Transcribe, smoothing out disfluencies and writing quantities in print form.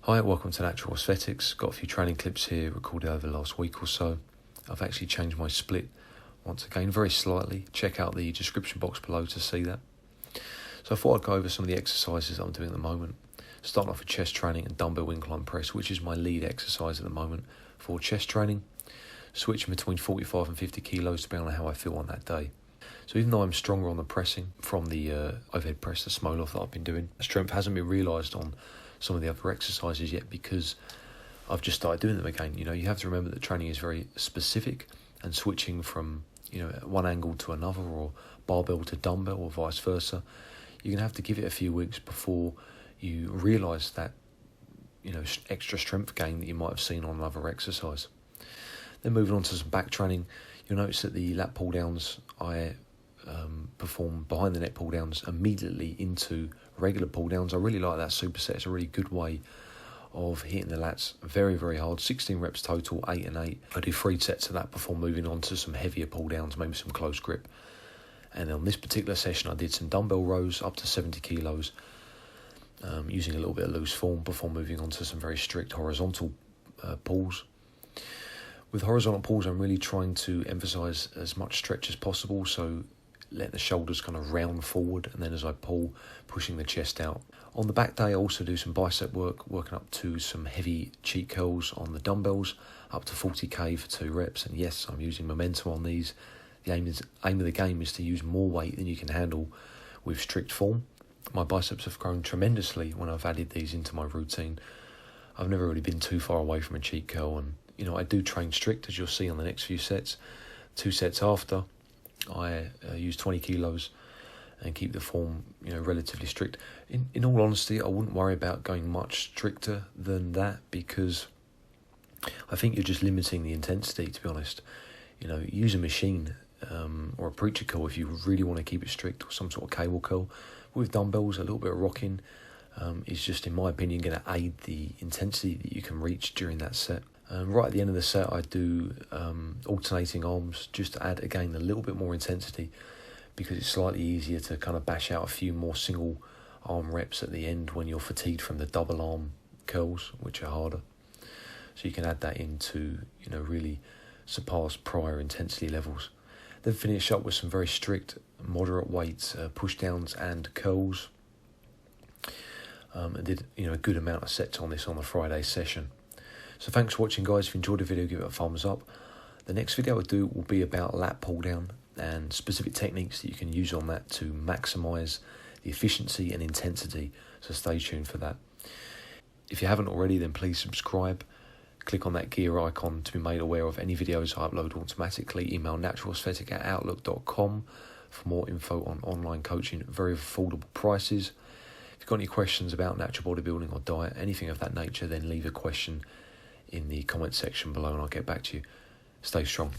Hi, welcome to Natural Aesthetics. Got a few training clips here recorded over the last week or so. I've actually changed my split once again, very slightly. Check out the description box below to see that. So I thought I'd go over some of the exercises I'm doing at the moment. Starting off with chest training and dumbbell incline press, which is my lead exercise at the moment for chest training. Switching between 45 and 50 kilos depending on how I feel on that day. So even though I'm stronger on the pressing from the overhead press, the Smolov that I've been doing, strength hasn't been realised on some of the other exercises yet because I've just started doing them again. You know, you have to remember that training is very specific, and switching from, one angle to another, or barbell to dumbbell, or vice versa, you're going to have to give it a few weeks before you realise that, extra strength gain that you might have seen on another exercise. Then moving on to some back training, you'll notice that the lat pull downs, I perform behind the neck pull downs immediately into regular pull downs. I really like that superset. It's a really good way of hitting the lats very, very hard. 16 reps total, 8 and 8. I do 3 sets of that before moving on to some heavier pull downs, maybe some close grip. And on this particular session, I did some dumbbell rows up to 70 kilos, using a little bit of loose form before moving on to some very strict horizontal pulls. With horizontal pulls, I'm really trying to emphasise as much stretch as possible, so letting the shoulders kind of round forward, and then as I pull, pushing the chest out. On the back day, I also do some bicep work, working up to some heavy cheat curls on the dumbbells, up to 40k for 2 reps, and yes, I'm using momentum on these. The aim of the game is to use more weight than you can handle with strict form. My biceps have grown tremendously when I've added these into my routine. I've never really been too far away from a cheat curl, and I do train strict, as you'll see on the next few sets. 2 sets after, I use 20 kilos and keep the form, relatively strict. In all honesty, I wouldn't worry about going much stricter than that, because I think you're just limiting the intensity, to be honest. Use a machine or a preacher curl if you really want to keep it strict, or some sort of cable curl. With dumbbells, a little bit of rocking is just, in my opinion, going to aid the intensity that you can reach during that set. Right at the end of the set, I do alternating arms, just to add, again, a little bit more intensity, because it's slightly easier to kind of bash out a few more single arm reps at the end when you're fatigued from the double arm curls, which are harder. So you can add that into, really surpass prior intensity levels. Then finish up with some very strict, moderate weights, push downs and curls. I did, a good amount of sets on this on the Friday session. So thanks for watching, guys. If you enjoyed the video, give it a thumbs up. The next video I do will be about lat pull down and specific techniques that you can use on that to maximise the efficiency and intensity. So stay tuned for that. If you haven't already, then please subscribe. Click on that gear icon to be made aware of any videos I upload automatically. Email naturalaesthetic@outlook.com for more info on online coaching at very affordable prices. If you've got any questions about natural bodybuilding or diet, anything of that nature, then leave a question in the comment section below and I'll get back to you. Stay strong.